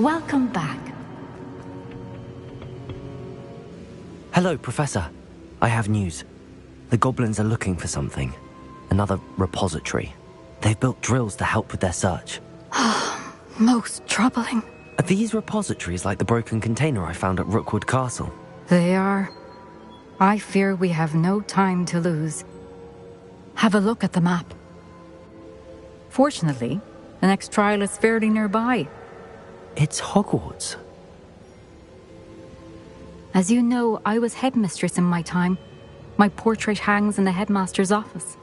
Welcome back. Hello, Professor. I have news. The goblins are looking for something. Another repository. They've built drills to help with their search. Most troubling. Are these repositories like the broken container I found at Rookwood Castle? They are. I fear we have no time to lose. Have a look at the map. Fortunately, the next trial is fairly nearby. It's Hogwarts. As you know, I was headmistress in my time. My portrait hangs in the headmaster's office.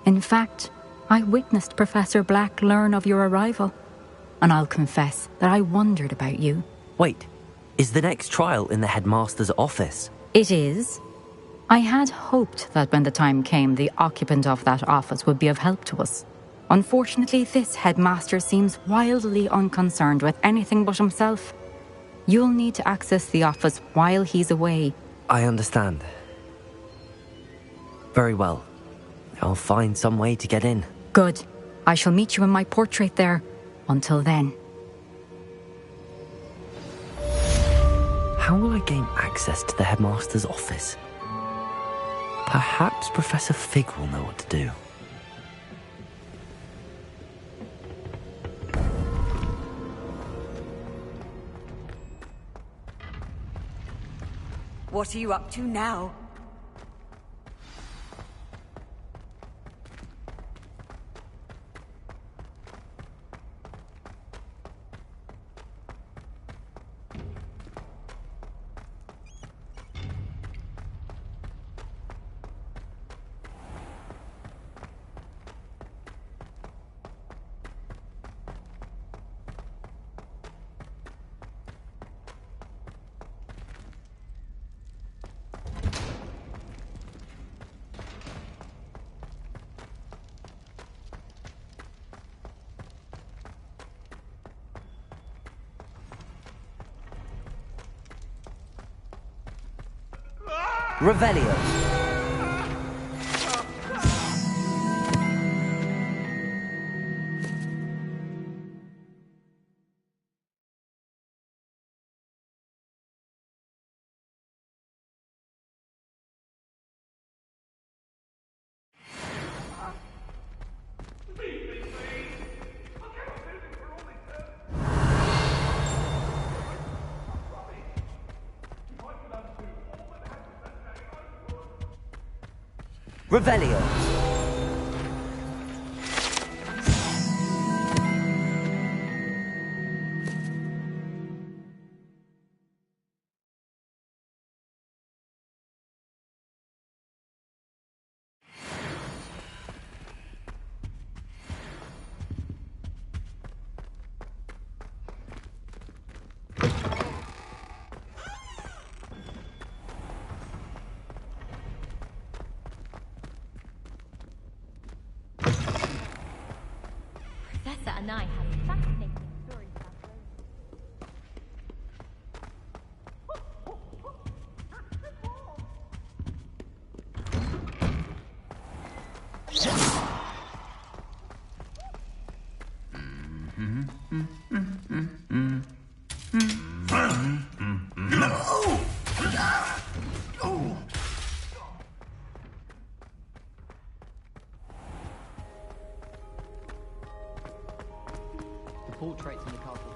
In fact, I witnessed Professor Black learn of your arrival. And I'll confess that I wondered about you. Wait, is the next trial in the headmaster's office? It is. I had hoped that when the time came, the occupant of that office would be of help to us. Unfortunately, this headmaster seems wildly unconcerned with anything but himself. You'll need to access the office while he's away. I understand. Very well. I'll find some way to get in. Good. I shall meet you in my portrait there. Until then. How will I gain access to the headmaster's office? Perhaps Professor Fig will know what to do. What are you up to now? Revelio. Revelio. Professor and I have fascinating stories about The portraits in the castle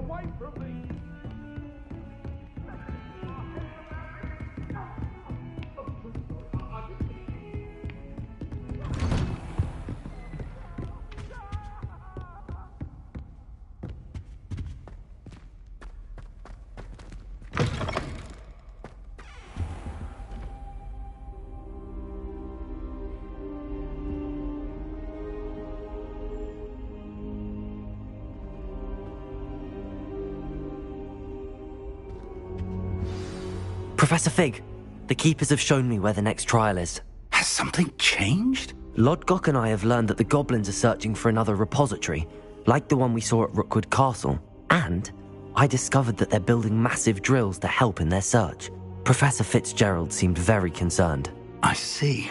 went through. Professor Fig, the Keepers have shown me where the next trial is. Has something changed? Lodgok and I have learned that the goblins are searching for another repository, like the one we saw at Rookwood Castle. And I discovered that they're building massive drills to help in their search. Professor Fitzgerald seemed very concerned. I see.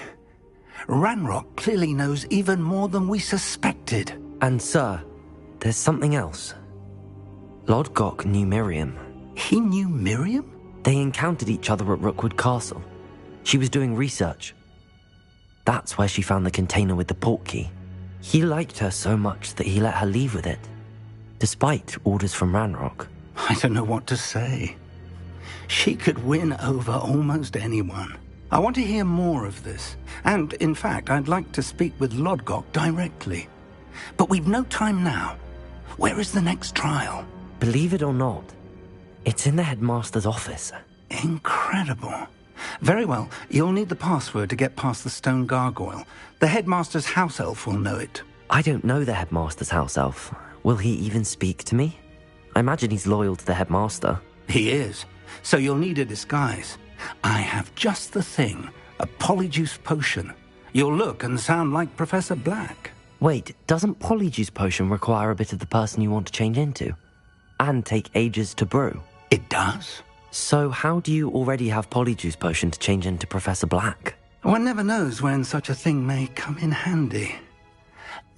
Ranrock clearly knows even more than we suspected. And sir, there's something else. Lodgok knew Miriam. He knew Miriam? They encountered each other at Rookwood Castle. She was doing research. That's where she found the container with the portkey. He liked her so much that he let her leave with it, despite orders from Ranrock. I don't know what to say. She could win over almost anyone. I want to hear more of this. And, in fact, I'd like to speak with Lodgok directly. But we've no time now. Where is the next trial? Believe it or not, it's in the headmaster's office. Incredible. Very well. You'll need the password to get past the stone gargoyle. The headmaster's house elf will know it. I don't know the headmaster's house elf. Will he even speak to me? I imagine he's loyal to the headmaster. He is. So you'll need a disguise. I have just the thing. A polyjuice potion. You'll look and sound like Professor Black. Wait, doesn't polyjuice potion require a bit of the person you want to change into? And take ages to brew? It does. So how do you already have polyjuice potion to change into Professor Black? One never knows when such a thing may come in handy.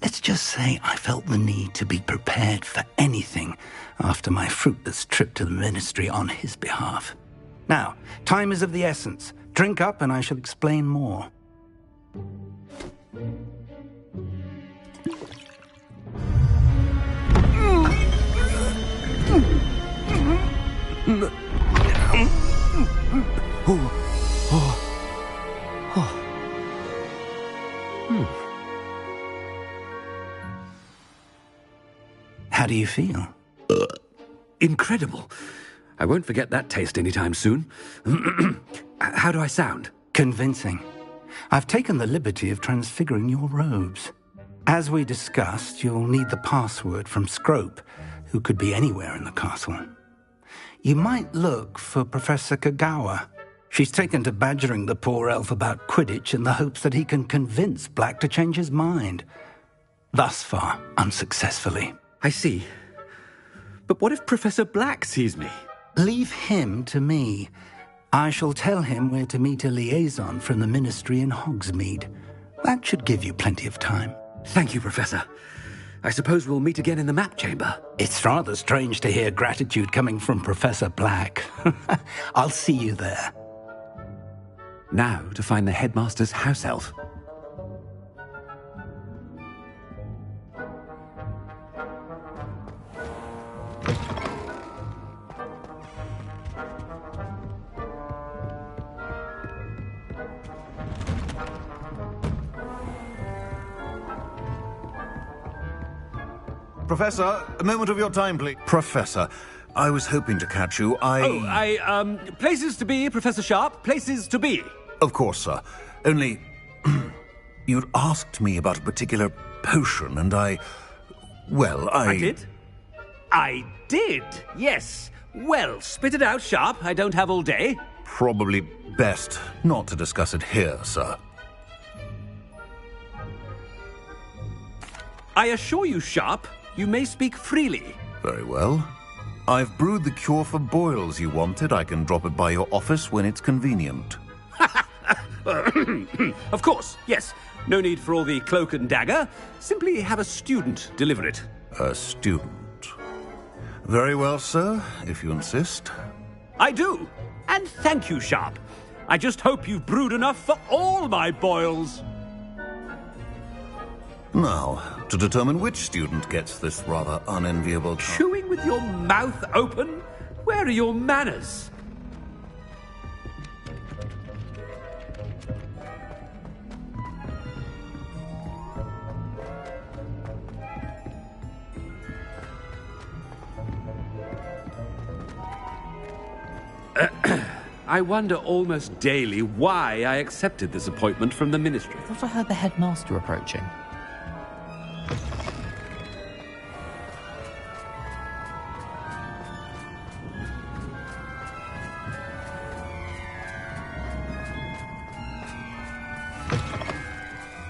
Let's just say I felt the need to be prepared for anything after my fruitless trip to the ministry on his behalf. Now, time is of the essence. Drink up and I shall explain more. How do you feel? Incredible. I won't forget that taste anytime soon. How do I sound? Convincing. I've taken the liberty of transfiguring your robes. As we discussed, you'll need the password from Scrope, who could be anywhere in the castle. You might look for Professor Kagawa. She's taken to badgering the poor elf about Quidditch in the hopes that he can convince Black to change his mind. Thus far, unsuccessfully. I see. But what if Professor Black sees me? Leave him to me. I shall tell him where to meet a liaison from the ministry in Hogsmeade. That should give you plenty of time. Thank you, Professor. I suppose we'll meet again in the map chamber. It's rather strange to hear gratitude coming from Professor Black. I'll see you there. Now to find the headmaster's house elf. Professor, a moment of your time, please. Professor, I was hoping to catch you. Places to be, Professor Sharp. Places to be. Of course, sir. Only, you'd asked me about a particular potion, and I did? I did, yes. Well, spit it out, Sharp. I don't have all day. Probably best not to discuss it here, sir. I assure you, Sharp, you may speak freely. Very well. I've brewed the cure for boils you wanted. I can drop it by your office when it's convenient. Of course, yes. No need for all the cloak and dagger. Simply have a student deliver it. A student. Very well, sir, if you insist. I do. And thank you, Sharp. I just hope you've brewed enough for all my boils. Now, to determine which student gets this rather unenviable task. Chewing with your mouth open? Where are your manners? I wonder almost daily why I accepted this appointment from the ministry. I thought I heard the headmaster approaching.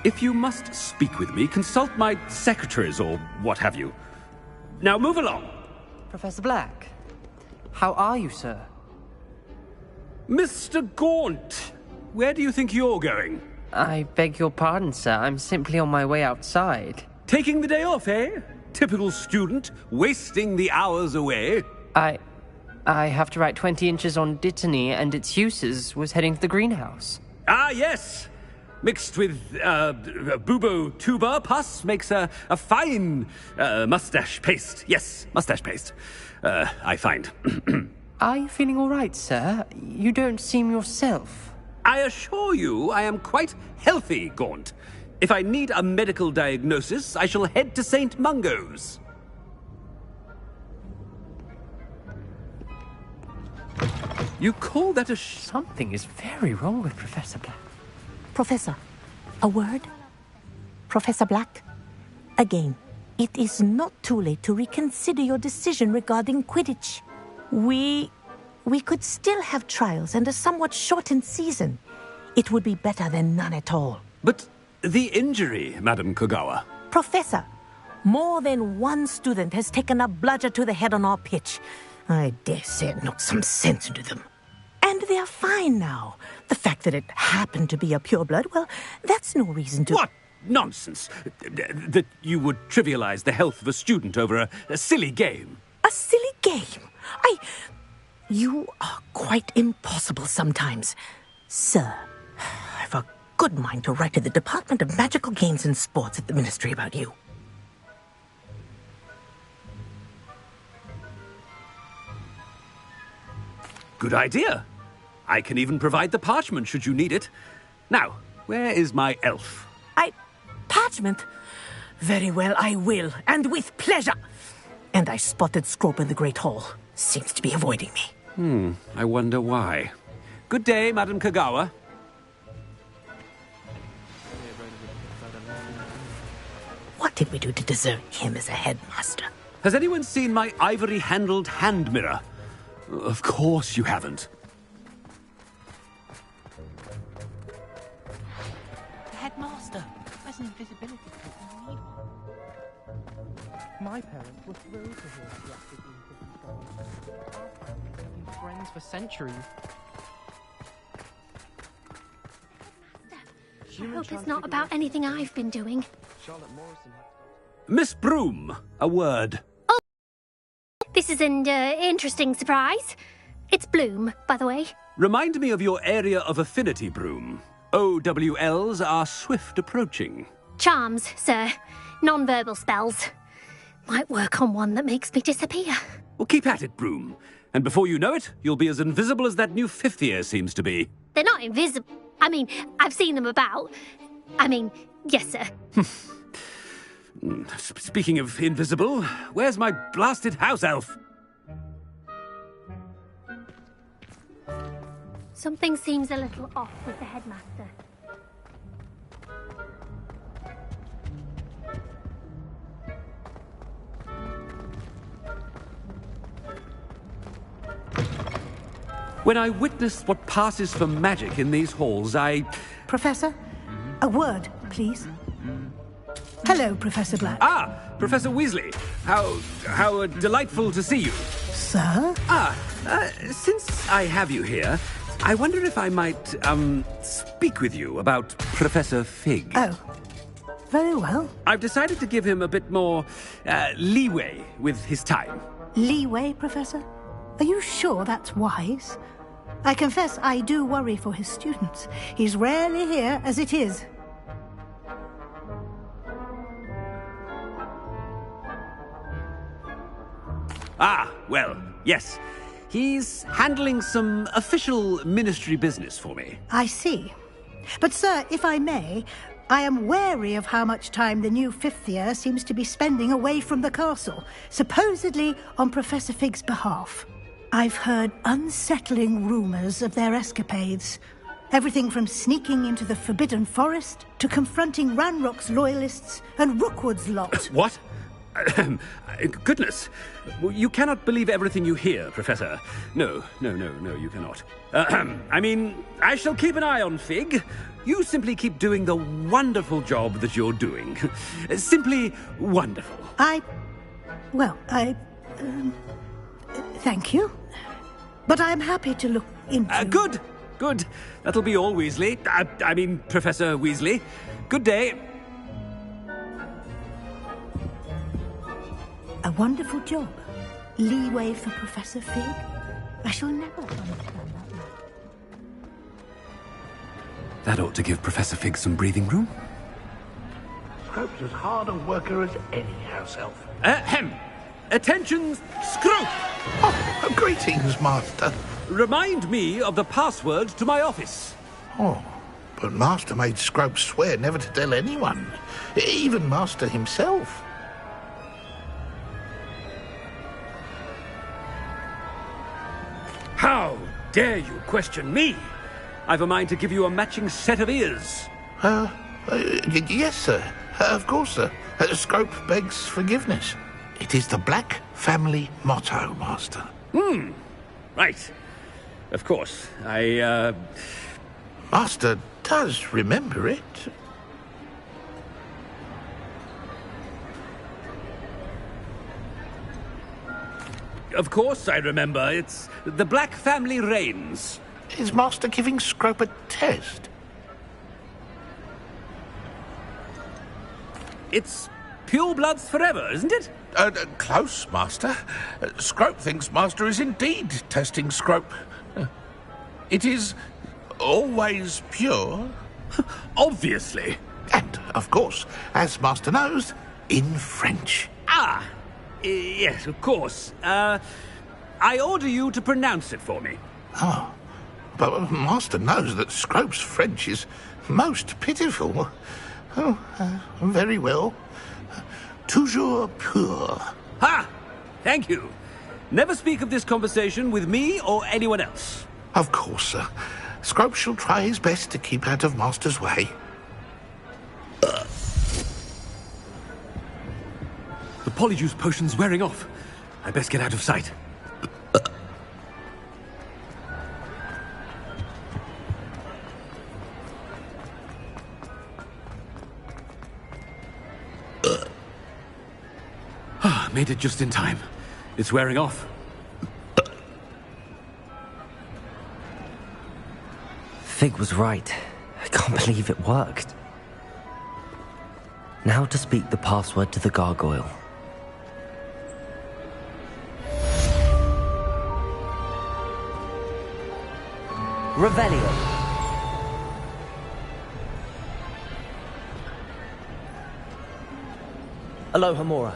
If you must speak with me, consult my secretaries or what have you. Now move along. Professor Black, how are you, sir? Mr. Gaunt, where do you think you're going? I beg your pardon, sir. I'm simply on my way outside. Taking the day off, eh? Typical student, wasting the hours away. I have to write 20 inches on Dittany and its uses. Was heading to the greenhouse. Ah, yes. Mixed with bubo tuber pus makes a fine mustache paste. Yes, mustache paste. I find. Are you feeling all right, sir? You don't seem yourself. I assure you I am quite healthy, Gaunt. If I need a medical diagnosis, I shall head to St. Mungo's. You call that a Something is very wrong with Professor Black. Professor, a word? Professor Black? Again, it is not too late to reconsider your decision regarding Quidditch. We could still have trials and a somewhat shortened season. It would be better than none at all. But the injury, Madam Kogawa. Professor, more than one student has taken a bludger to the head on our pitch. I dare say it knocked some sense into them. And they are fine now. The fact that it happened to be a pureblood, well, that's no reason to... What nonsense! That you would trivialize the health of a student over a silly game. A silly game? You are quite impossible sometimes. Sir, I've a good mind to write to the Department of Magical Games and Sports at the Ministry about you. Good idea. I can even provide the parchment should you need it. Now, where is my elf? Parchment? Very well, I will, and with pleasure. And I spotted Scrope in the Great Hall. Seems to be avoiding me. I wonder why. Good day, Madam Kogawa. What did we do to deserve him as a headmaster? Has anyone seen my ivory-handled hand mirror? Of course you haven't. The headmaster has an invisibility cloak. We need one. My parents were thrilled to hear Jack had been put in Our family has been friends for centuries. I hope it's not about anything I've been doing. Miss Broom, a word. Oh, this is an interesting surprise. It's Bloom, by the way. Remind me of your area of affinity, Broom. OWLs are swift approaching. Charms, sir. Non-verbal spells. Might work on one that makes me disappear. Well, keep at it, Broom. And before you know it, you'll be as invisible as that new fifth year seems to be. They're not invisible. I mean, I've seen them about. Yes, sir. Speaking of invisible, where's my blasted house elf? Something seems a little off with the headmaster. When I witness what passes for magic in these halls, Professor, a word, please. Hello, Professor Black. Ah, Professor Weasley. How delightful to see you. Sir? Since I have you here, I wonder if I might, speak with you about Professor Fig. Oh, very well. I've decided to give him a bit more, leeway with his time. Leeway, Professor? Are you sure that's wise? I confess I do worry for his students. He's rarely here as it is. Ah, well, yes. He's handling some official ministry business for me. I see. But, sir, if I may, I am wary of how much time the new fifth year seems to be spending away from the castle, supposedly on Professor Fig's behalf. I've heard unsettling rumours of their escapades. Everything from sneaking into the Forbidden Forest to confronting Ranrock's loyalists and Rookwood's lot. What? Goodness. You cannot believe everything you hear, Professor. No, you cannot. I mean, I shall keep an eye on Fig. You simply keep doing the wonderful job that you're doing. Simply wonderful. Thank you. But I'm happy to look into... Good. That'll be all, Weasley. I mean, Professor Weasley. Good day. A wonderful job. Leeway for Professor Fig. I shall never understand that. That ought to give Professor Fig some breathing room. Scrope's as hard a worker as any house elf. Attention, Scrope! Oh, greetings, Master. Remind me of the password to my office. Oh, but Master made Scrope swear never to tell anyone. Even Master himself. How dare you question me? I've a mind to give you a matching set of ears. Yes, sir. Of course, sir. Scrope begs forgiveness. It is the Black family motto, Master. Right. Of course. Master does remember it. Of course I remember. It's the Black family reigns. Is Master giving Scrope a test? It's pure bloods forever, isn't it? Close, Master. Scrope thinks Master is indeed testing Scrope. It is always pure. Obviously. And, of course, as Master knows, in French. Yes, of course. I order you to pronounce it for me. Oh, but Master knows that Scrope's French is most pitiful. Oh, very well. Toujours pur. Ha! Thank you. Never speak of this conversation with me or anyone else. Of course, sir. Scrope shall try his best to keep out of Master's way. The Polyjuice potion's wearing off. I best get out of sight. Made it just in time. It's wearing off. Fig was right. I can't believe it worked. Now to speak the password to the gargoyle. Revelio. Alohomora.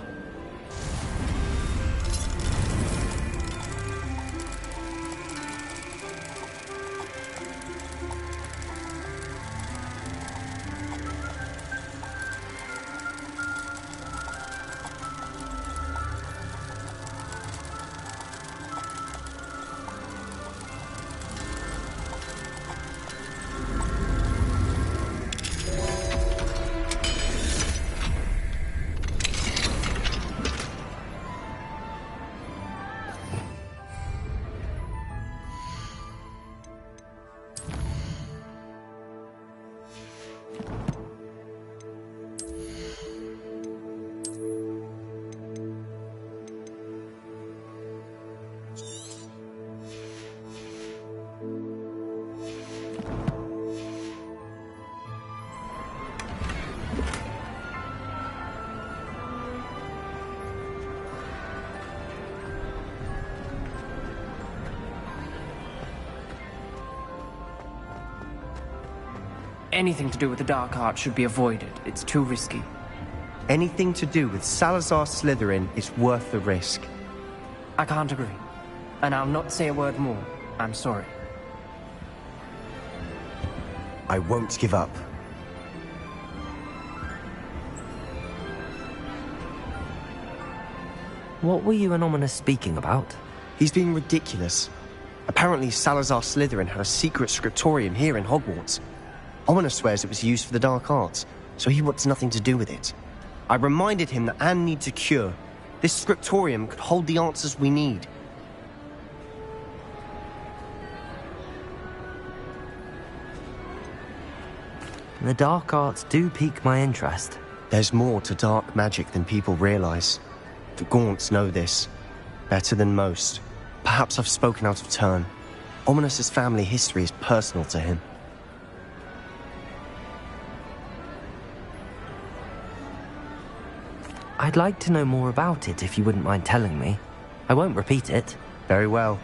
Anything to do with the dark art should be avoided. It's too risky. Anything to do with Salazar Slytherin is worth the risk. I can't agree. And I'll not say a word more. I'm sorry. I won't give up. What were you and Ominous speaking about? He's being ridiculous. Apparently Salazar Slytherin had a secret scriptorium here in Hogwarts. Ominous swears it was used for the dark arts, so he wants nothing to do with it. I reminded him that Anne needs a cure. This scriptorium could hold the answers we need. The dark arts do pique my interest. There's more to dark magic than people realize. The Gaunts know this. Better than most. Perhaps I've spoken out of turn. Ominous's family history is personal to him. I'd like to know more about it if you wouldn't mind telling me. I won't repeat it. Very well.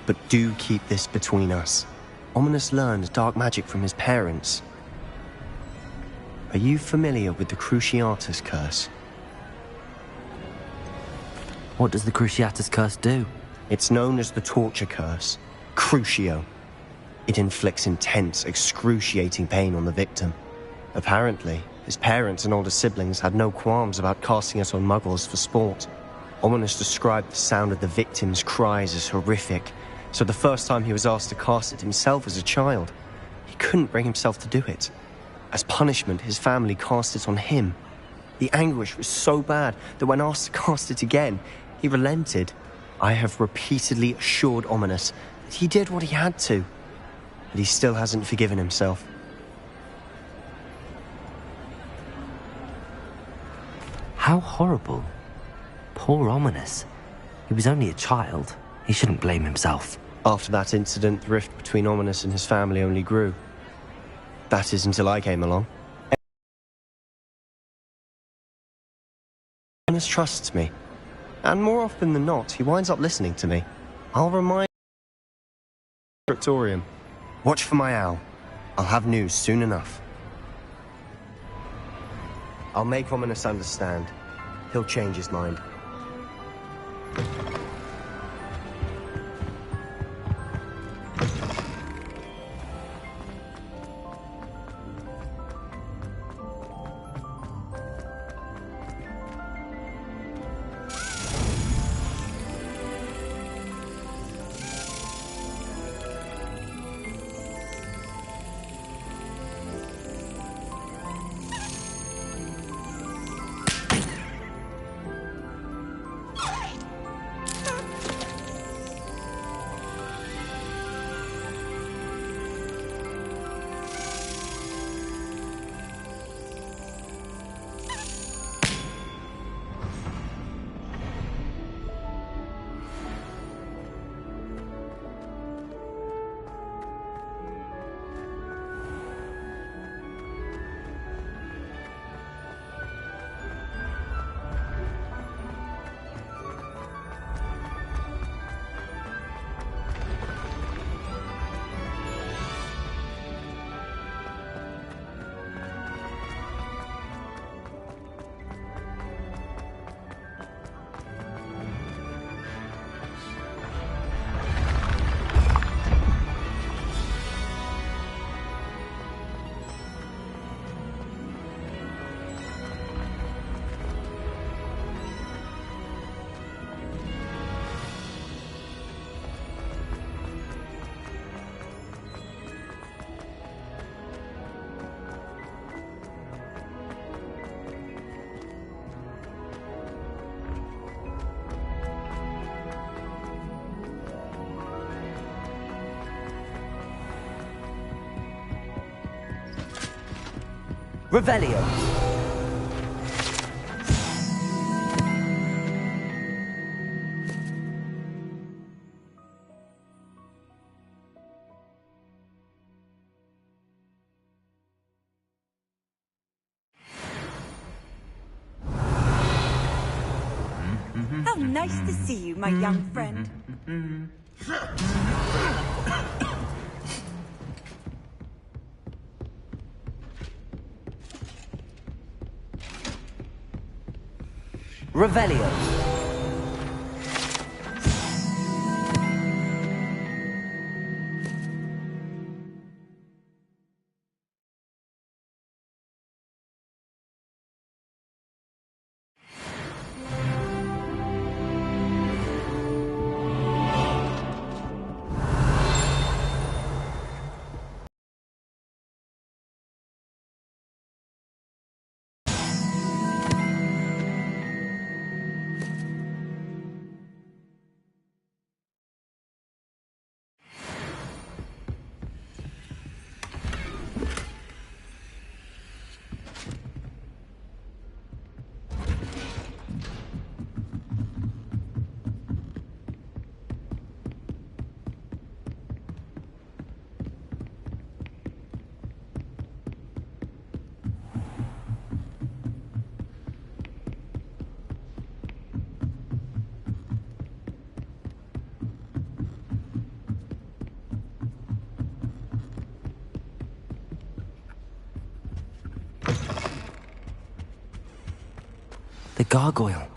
But do keep this between us. Ominous learned dark magic from his parents. Are you familiar with the Cruciatus Curse? What does the Cruciatus Curse do? It's known as the Torture Curse. Crucio. It inflicts intense, excruciating pain on the victim. Apparently, his parents and older siblings had no qualms about casting it on muggles for sport. Ominous described the sound of the victim's cries as horrific, so the first time he was asked to cast it himself as a child, he couldn't bring himself to do it. As punishment, his family cast it on him. The anguish was so bad that when asked to cast it again, he relented. I have repeatedly assured Ominous that he did what he had to, but he still hasn't forgiven himself. How horrible. Poor Ominous. He was only a child. He shouldn't blame himself. After that incident, the rift between Ominous and his family only grew. That is until I came along. Ominous trusts me. And more often than not, he winds up listening to me. I'll remind Scriptorium. Watch for my owl. I'll have news soon enough. I'll make Ominous understand. He'll change his mind. Revelio. How nice to see you, my young friend. Revelio. gargoyle.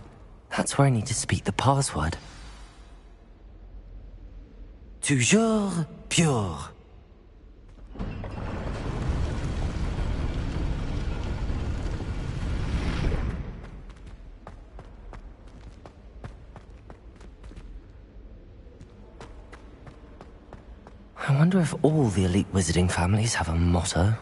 That's where I need to speak the password. Toujours pure. I wonder if all the elite wizarding families have a motto.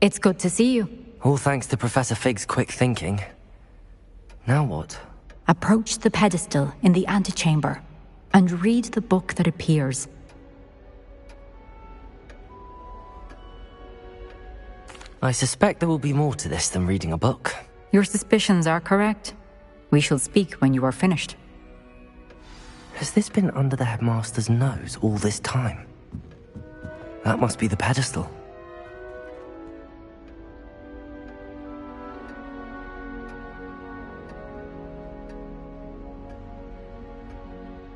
It's good to see you. All thanks to Professor Fig's quick thinking. Now what? Approach the pedestal in the antechamber and read the book that appears. I suspect there will be more to this than reading a book. Your suspicions are correct. We shall speak when you are finished. Has this been under the headmaster's nose all this time? That must be the pedestal.